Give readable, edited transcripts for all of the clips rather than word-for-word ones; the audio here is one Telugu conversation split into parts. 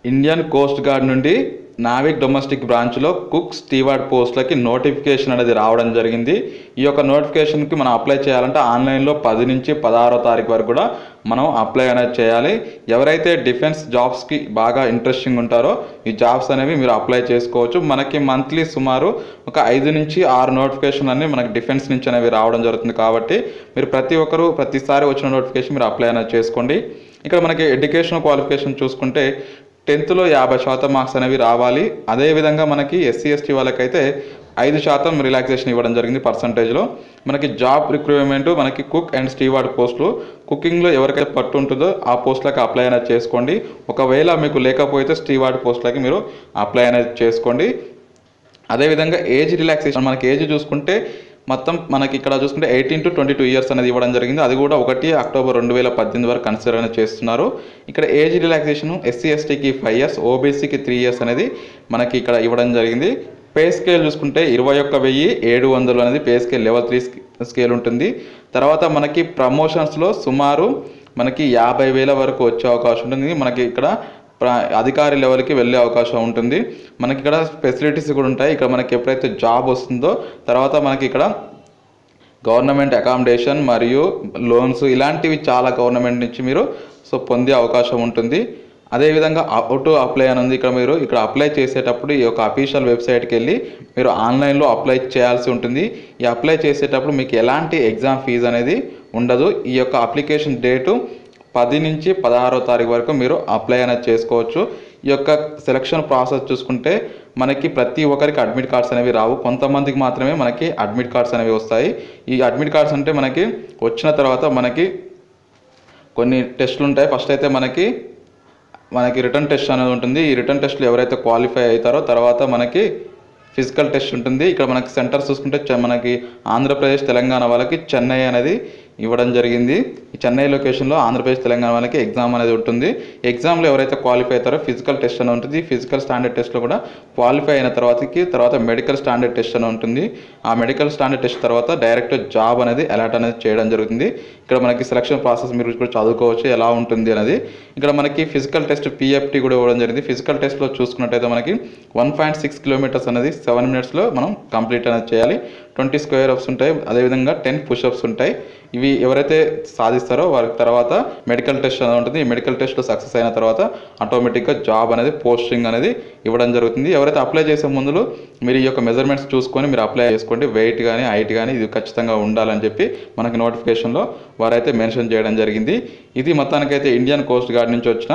ఇండియన్ కోస్ట్ గార్డ్ నుండి నావిక్ డొమెస్టిక్ బ్రాంచ్లో కుక్ స్టీవార్డ్ పోస్టులకి నోటిఫికేషన్ అనేది రావడం జరిగింది. ఈ యొక్క నోటిఫికేషన్కి మనం అప్లై చేయాలంటే ఆన్లైన్లో 10 నుంచి 16వ తారీఖు వరకు కూడా మనం అప్లై అనేది చేయాలి. ఎవరైతే డిఫెన్స్ జాబ్స్కి బాగా ఇంట్రెస్టింగ్ ఉంటారో ఈ జాబ్స్ అనేవి మీరు అప్లై చేసుకోవచ్చు. మనకి మంత్లీ సుమారు ఒక 5 నుంచి 6 నోటిఫికేషన్ అన్ని మనకి డిఫెన్స్ నుంచి అనేవి రావడం జరుగుతుంది. కాబట్టి మీరు ప్రతి ఒక్కరు ప్రతిసారి వచ్చిన నోటిఫికేషన్ మీరు అప్లై అనేది చేసుకోండి. ఇక్కడ మనకి ఎడ్యుకేషన్ క్వాలిఫికేషన్ చూసుకుంటే 10th లో 50% మార్క్స్ అనేవి రావాలి. అదేవిధంగా మనకి ఎస్సీ ఎస్టీ వాళ్ళకైతే 5% రిలాక్సేషన్ ఇవ్వడం జరిగింది పర్సంటేజ్లో. మనకి జాబ్ రిక్రూట్మెంట్ మనకి కుక్ అండ్ స్టీవార్డ్ పోస్టులు, కుకింగ్లో ఎవరికైతే పట్టు ఉంటుందో ఆ పోస్టులకు అప్లై అనేది చేసుకోండి. ఒకవేళ మీకు లేకపోతే స్టీవార్డ్ పోస్టులకి మీరు అప్లై అనేది చేసుకోండి. అదేవిధంగా ఏజ్ రిలాక్సేషన్, మనకి ఏజ్ చూసుకుంటే మొత్తం మనకి ఇక్కడ చూసుకుంటే 18 to 22 ఇయర్స్ అనేది ఇవ్వడం జరిగింది. అది కూడా 1 అక్టోబర్ 2018 వరకు కన్సిడర్ అనేది చేస్తున్నారు. ఇక్కడ ఏజ్ రిలాక్సేషన్ ఎస్సీ ఎస్టీకి 5 years, ఓబీసీకి 3 years అనేది మనకి ఇక్కడ ఇవ్వడం జరిగింది. పే స్కేల్ చూసుకుంటే 21,700 అనేది పే స్కేల్ లెవెల్ 3 స్కేల్ ఉంటుంది. తర్వాత మనకి ప్రమోషన్స్లో సుమారు మనకి 50,000 వరకు వచ్చే అవకాశం ఉంటుంది. మనకి ఇక్కడ అధికారి లెవెల్కి వెళ్ళే అవకాశం ఉంటుంది. మనకి ఇక్కడ ఫెసిలిటీస్ కూడా ఉంటాయి. ఇక్కడ మనకి ఎప్పుడైతే జాబ్ వస్తుందో తర్వాత మనకి ఇక్కడ గవర్నమెంట్ అకామిడేషన్ మరియు లోన్స్ ఇలాంటివి చాలా గవర్నమెంట్ నుంచి మీరు పొందే అవకాశం ఉంటుంది. అదేవిధంగా టు అప్లై అని ఉంది. ఇక్కడ అప్లై చేసేటప్పుడు ఈ యొక్క అఫీషియల్ వెబ్సైట్కి వెళ్ళి మీరు ఆన్లైన్లో అప్లై చేయాల్సి ఉంటుంది. ఈ అప్లై చేసేటప్పుడు మీకు ఎలాంటి ఎగ్జామ్ ఫీజు అనేది ఉండదు. ఈ యొక్క అప్లికేషన్ డేటు 10 నుంచి 16వ తారీఖు వరకు మీరు అప్లై అనేది చేసుకోవచ్చు. ఈ యొక్క సెలక్షన్ ప్రాసెస్ చూసుకుంటే మనకి ప్రతి ఒక్కరికి అడ్మిట్ కార్డ్స్ అనేవి రావు. కొంతమందికి మాత్రమే మనకి అడ్మిట్ కార్డ్స్ అనేవి వస్తాయి. ఈ అడ్మిట్ కార్డ్స్ అంటే మనకి వచ్చిన తర్వాత మనకి కొన్ని టెస్టులు ఉంటాయి. ఫస్ట్ అయితే మనకి రిటర్న్ టెస్ట్ అనేది ఉంటుంది. ఈ రిటర్న్ టెస్ట్లో ఎవరైతే క్వాలిఫై అవుతారో తర్వాత మనకి ఫిజికల్ టెస్ట్ ఉంటుంది. ఇక్కడ మనకి సెంటర్స్ చూసుకుంటే మనకి ఆంధ్రప్రదేశ్ తెలంగాణ వాళ్ళకి చెన్నై అనేది ఇవ్వడం జరిగింది. ఈ చెన్నై లొకేషన్లో ఆంధ్రప్రదేశ్ తెలంగాణ వాళ్ళకి ఎగ్జామ్ అనేది ఉంటుంది. ఎగ్జామ్లో ఎవరైతే క్వాలిఫై అవుతారో ఫిజికల్ టెస్ట్ అని ఉంటుంది. ఫిజికల్ స్టాండర్డ్ టెస్ట్లో కూడా క్వాలిఫై అయిన తర్వాత మెడికల్ స్టాండర్డ్ టెస్ట్ అని ఉంటుంది. ఆ మెడికల్ స్టాండర్డ్ టెస్ట్ తర్వాత డైరెక్ట్ జాబ్ అనేది అలాట్ అనేది చేయడం జరుగుతుంది. ఇక్కడ మనకి సెలక్షన్ ప్రాసెస్ మీరు కూడా చదువుకోవచ్చు ఎలా ఉంటుంది అనేది. ఇక్కడ మనకి ఫిజికల్ టెస్ట్ పిఎఫ్టీ కూడా ఇవ్వడం జరిగింది. ఫిజికల్ టెస్ట్లో చూసుకున్నట్టయితే మనకి 1.6 kilometers అనేది 7 minutesలో మనం కంప్లీట్ అనేది చేయాలి. 20 square ups ఉంటాయి. అదేవిధంగా 10 push-ups ఉంటాయి. ఇవి ఎవరైతే సాధిస్తారో వారికి తర్వాత మెడికల్ టెస్ట్ అనేది ఉంటుంది. ఈ మెడికల్ టెస్ట్లో సక్సెస్ అయిన తర్వాత ఆటోమేటిక్గా జాబ్ అనేది పోస్టింగ్ అనేది ఇవ్వడం జరుగుతుంది. ఎవరైతే అప్లై చేసే ముందు మీరు ఈ యొక్క మెజర్మెంట్స్ చూసుకొని మీరు అప్లై చేసుకోండి. వెయిట్ కానీ హైట్ కానీ ఇది ఖచ్చితంగా ఉండాలని చెప్పి మనకి నోటిఫికేషన్లో వారైతే మెన్షన్ చేయడం జరిగింది. ఇది మొత్తానికైతే ఇండియన్ కోస్ట్ గార్డ్ నుంచి వచ్చిన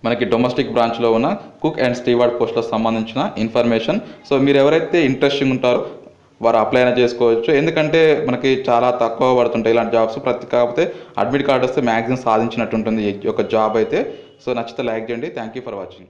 మనకి డొమెస్టిక్ బ్రాంచ్లో ఉన్న కుక్ అండ్ స్టీవార్డ్ పోస్టులకు సంబంధించిన ఇన్ఫర్మేషన్. మీరు ఎవరైతే ఇంట్రెస్టింగ్ ఉంటారో వారు అప్లై అయినా చేసుకోవచ్చు. ఎందుకంటే మనకి చాలా తక్కువ పడుతుంటాయి ఇలాంటి జాబ్స్. కాకపోతే అడ్మిట్ కార్డ్ వస్తే మ్యాక్సిమం సాధించినట్టు ఉంటుంది ఈ యొక్క జాబ్ అయితే. నచ్చితే లైక్ చేయండి. Thank you for watching.